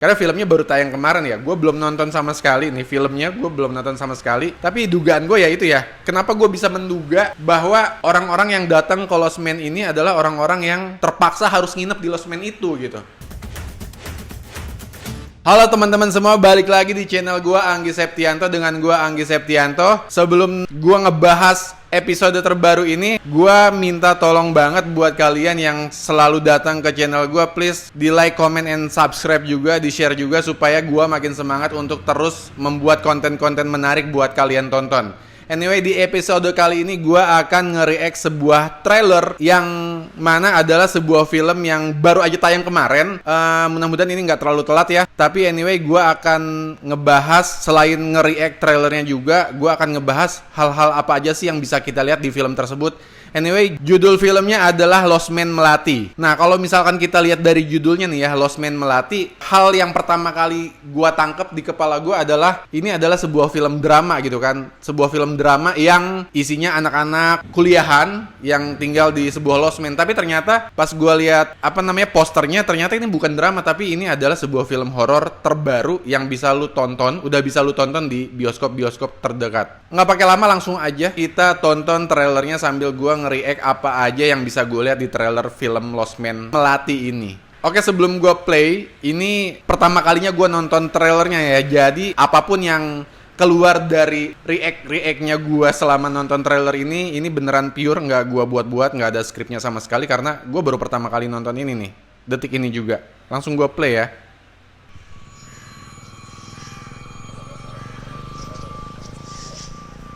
Karena filmnya baru tayang kemarin ya, gue belum nonton sama sekali nih filmnya, gue belum nonton sama sekali. Tapi dugaan gue ya itu ya, kenapa gue bisa menduga bahwa orang-orang yang datang ke Losmen ini adalah orang-orang yang terpaksa harus nginep di Losmen itu gitu. Halo teman-teman semua, balik lagi di channel gue Anggi Septianto dengan gue Anggi Septianto. Sebelum gue ngebahas episode terbaru ini, gue minta tolong banget buat kalian yang selalu datang ke channel gue, please di like, comment, and subscribe juga, di share juga supaya gue makin semangat untuk terus membuat konten-konten menarik buat kalian tonton. Anyway, di episode kali ini gue akan nge-react sebuah trailer yang mana adalah sebuah film yang baru aja tayang kemarin. Mudah-mudahan ini nggak terlalu telat ya. Tapi anyway, gue akan ngebahas, selain nge-react trailernya juga, gue akan ngebahas hal-hal apa aja sih yang bisa kita lihat di film tersebut. Anyway, judul filmnya adalah Losmen Melati. Nah, kalau misalkan kita lihat dari judulnya nih ya, Losmen Melati, hal yang pertama kali gua tangkep di kepala gua adalah ini adalah sebuah film drama gitu kan. Sebuah film drama yang isinya anak-anak kuliahan yang tinggal di sebuah losmen. Tapi ternyata pas gua lihat posternya, ternyata ini bukan drama, tapi ini adalah sebuah film horor terbaru yang bisa lu tonton, udah bisa lu tonton di bioskop-bioskop terdekat. Nggak pakai lama, langsung aja kita tonton trailernya sambil gua nge-react apa aja yang bisa gue lihat di trailer film Losmen Melati ini. Oke, sebelum gue play, ini pertama kalinya gue nonton trailernya ya. Jadi apapun yang keluar dari react-nya gue selama nonton trailer ini beneran pure, nggak gue buat-buat, nggak ada skripnya sama sekali. Karena gue baru pertama kali nonton ini nih, detik ini juga. Langsung gue play ya.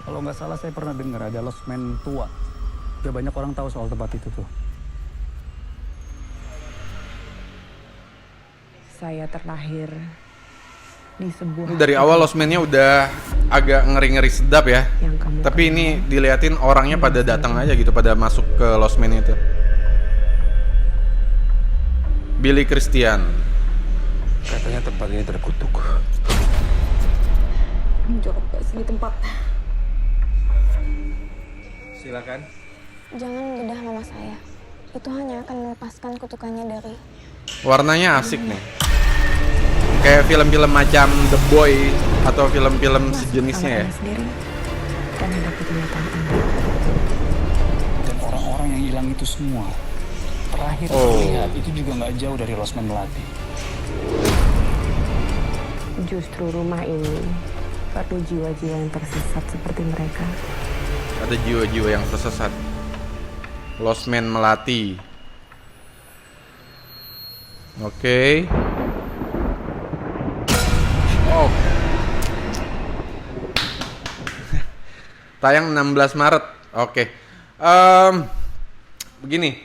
Kalau nggak salah saya pernah dengar ada Losmen tua. Gak banyak orang tahu soal tempat itu tuh. Saya terlahir di sebuah... Dari awal Losmennya udah agak ngeri-ngeri sedap ya. Tapi ini diliatin orangnya pada datang aja gitu, pada masuk ke Losmen itu. Billy Christian. Katanya tempat ini terkutuk. Jorok gak sih di tempat? Silakan. Jangan bedah mama saya. Itu hanya akan melepaskan kutukannya dari... Warnanya asik nih. Kayak film-film macam The Boy atau film-film sejenisnya ya. Dan hadapi kenyataan Anda. Dan orang-orang yang hilang itu semua, terakhir lihat itu juga nggak jauh dari Losmen Melati. Justru rumah ini perlu jiwa-jiwa yang tersesat seperti mereka. Ada jiwa-jiwa yang tersesat. Losmen Melati. Oke. Oh. Tayang 16 Maret. Oke. Begini.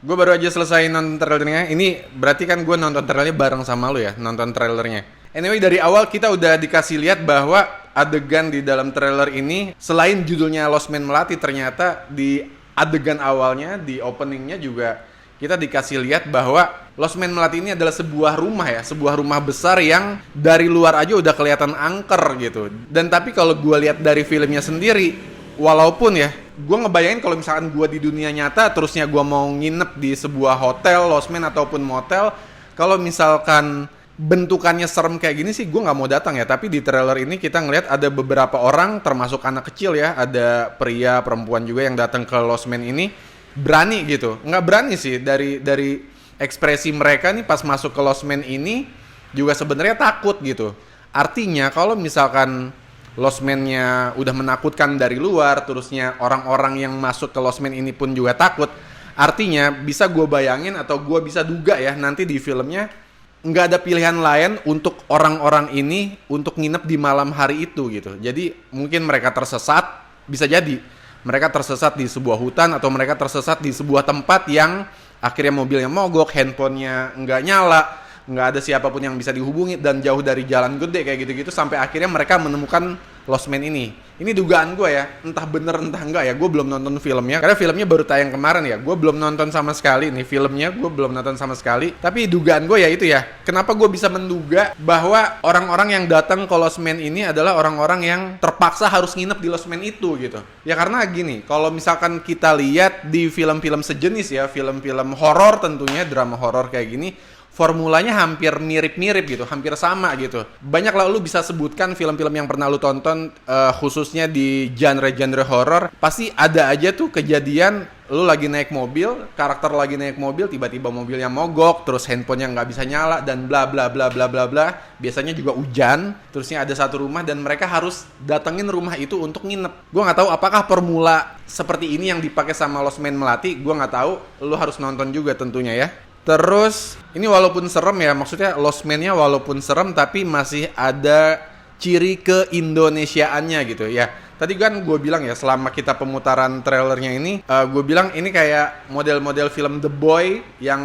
Gue baru aja selesai nonton trailernya. Ini berarti kan gue nonton trailernya bareng sama lu ya, nonton trailernya. Anyway, dari awal kita udah dikasih lihat bahwa adegan di dalam trailer ini, selain judulnya Losmen Melati, ternyata di adegan awalnya, di openingnya juga kita dikasih lihat bahwa Losmen Melati ini adalah sebuah rumah ya, sebuah rumah besar yang dari luar aja udah kelihatan angker gitu. Dan tapi kalau gue lihat dari filmnya sendiri, walaupun ya, gue ngebayangin kalau misalkan gue di dunia nyata, terusnya gue mau nginep di sebuah hotel, losmen ataupun motel, kalau misalkan bentukannya serem kayak gini sih gue nggak mau datang ya. Tapi di trailer ini kita ngelihat ada beberapa orang, termasuk anak kecil ya, ada pria, perempuan juga yang datang ke losmen ini, berani gitu. Nggak berani sih, dari ekspresi mereka nih pas masuk ke losmen ini juga sebenarnya takut gitu. Artinya kalau misalkan losmennya udah menakutkan dari luar, terusnya orang-orang yang masuk ke losmen ini pun juga takut, artinya bisa gue bayangin atau gue bisa duga ya, nanti di filmnya nggak ada pilihan lain untuk orang-orang ini untuk nginep di malam hari itu gitu. Jadi mungkin mereka tersesat, bisa jadi mereka tersesat di sebuah hutan atau mereka tersesat di sebuah tempat yang akhirnya mobilnya mogok, handphonenya nggak nyala, nggak ada siapapun yang bisa dihubungi, dan jauh dari jalan gede kayak gitu-gitu, sampai akhirnya mereka menemukan Losmen ini. Ini dugaan gue ya, entah bener entah enggak ya, gue belum nonton filmnya karena filmnya baru tayang kemarin ya. Gue belum nonton sama sekali nih filmnya, gue belum nonton sama sekali. Tapi dugaan gue ya itu ya, kenapa gue bisa menduga bahwa orang-orang yang datang ke Losmen ini adalah orang-orang yang terpaksa harus nginep di Losmen itu gitu. Ya karena gini, kalau misalkan kita lihat di film-film sejenis ya, film-film horor tentunya, drama horor kayak gini, formulanya hampir mirip-mirip gitu, hampir sama gitu. Banyak lah lu bisa sebutkan film-film yang pernah lu tonton, khususnya di genre-genre horor, pasti ada aja tuh kejadian lu lagi naik mobil, karakter lagi naik mobil, tiba-tiba mobilnya mogok, terus handphonenya nggak bisa nyala, dan bla bla bla bla bla bla. Biasanya juga hujan, terusnya ada satu rumah dan mereka harus datengin rumah itu untuk nginep. Gue nggak tahu apakah formula seperti ini yang dipakai sama Lost Man Melati, gue nggak tahu. Lu harus nonton juga tentunya ya. Terus ini walaupun serem ya, maksudnya Lost Man-nya walaupun serem tapi masih ada ciri ke-Indonesiaannya gitu ya. Tadi kan gue bilang ya, selama kita pemutaran trailernya ini, gue bilang ini kayak model-model film The Boy yang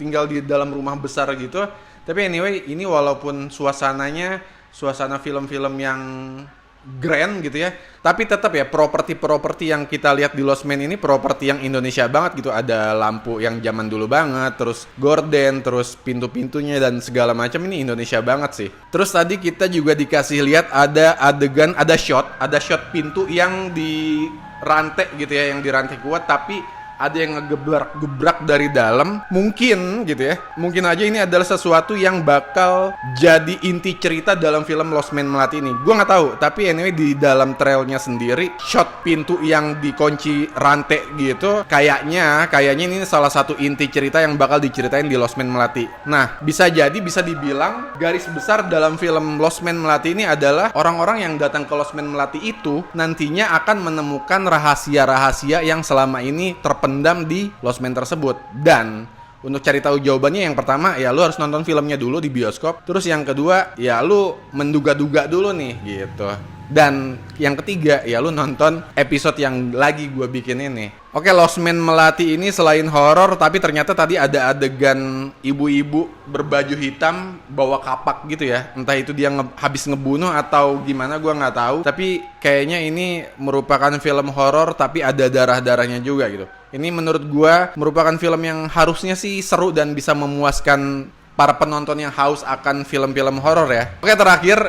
tinggal di dalam rumah besar gitu. Tapi anyway, ini walaupun suasana film-film yang grand gitu ya, tapi tetap ya properti yang kita lihat di Lost Man ini properti yang Indonesia banget gitu. Ada lampu yang zaman dulu banget, terus gorden, terus pintu-pintunya dan segala macam, ini Indonesia banget sih. Terus tadi kita juga dikasih lihat ada adegan, ada shot pintu yang di rantai gitu ya, yang di rantai kuat, tapi ada yang ngegebrak dari dalam. Mungkin gitu ya, mungkin aja ini adalah sesuatu yang bakal jadi inti cerita dalam film Lost Man Melati ini. Gue nggak tahu, tapi anyway di dalam trailnya sendiri, shot pintu yang dikunci rantai gitu, kayaknya ini salah satu inti cerita yang bakal diceritain di Lost Man Melati. Nah, bisa dibilang garis besar dalam film Lost Man Melati ini adalah orang-orang yang datang ke Lost Man Melati itu nantinya akan menemukan rahasia-rahasia yang selama ini terpendam di Lost Man tersebut. Dan untuk cari tahu jawabannya, yang pertama ya lu harus nonton filmnya dulu di bioskop. Terus yang kedua ya lu menduga-duga dulu nih gitu. Dan yang ketiga ya lu nonton episode yang lagi gue bikin ini. Oke, Lost Man Melati ini selain horor, tapi ternyata tadi ada adegan ibu-ibu berbaju hitam bawa kapak gitu ya. Entah itu dia habis ngebunuh atau gimana, gue nggak tahu. Tapi kayaknya ini merupakan film horor tapi ada darah-darahnya juga gitu. Ini menurut gue merupakan film yang harusnya sih seru dan bisa memuaskan para penonton yang haus akan film-film horor ya. Oke, terakhir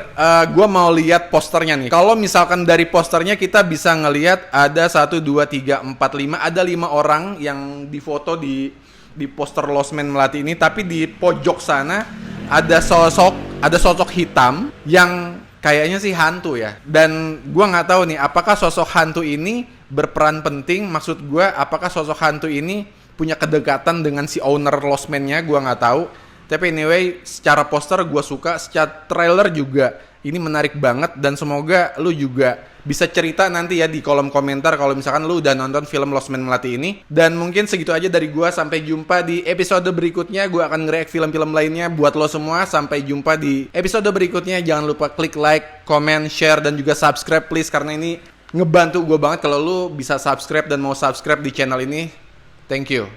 gue mau lihat posternya nih. Kalau misalkan dari posternya kita bisa ngelihat ada 1, 2, 3, 4, 5, ada 5 orang yang difoto di poster Lost Man Melati ini. Tapi di pojok sana ada sosok hitam yang kayaknya sih hantu ya. Dan gue nggak tahu nih apakah sosok hantu ini berperan penting. Maksud gue apakah sosok hantu ini punya kedekatan dengan si owner Lost Man-nya, gue nggak tahu. Tapi anyway, secara poster gue suka, secara trailer juga ini menarik banget. Dan semoga lu juga bisa cerita nanti ya di kolom komentar kalau misalkan lu udah nonton film Lost Man Melati ini. Dan mungkin segitu aja dari gue, sampai jumpa di episode berikutnya. Gue akan nge-react film-film lainnya buat lo semua. Sampai jumpa di episode berikutnya. Jangan lupa klik like, comment, share, dan juga subscribe please, karena ini ngebantu gue banget kalau lu bisa subscribe dan mau subscribe di channel ini. Thank you.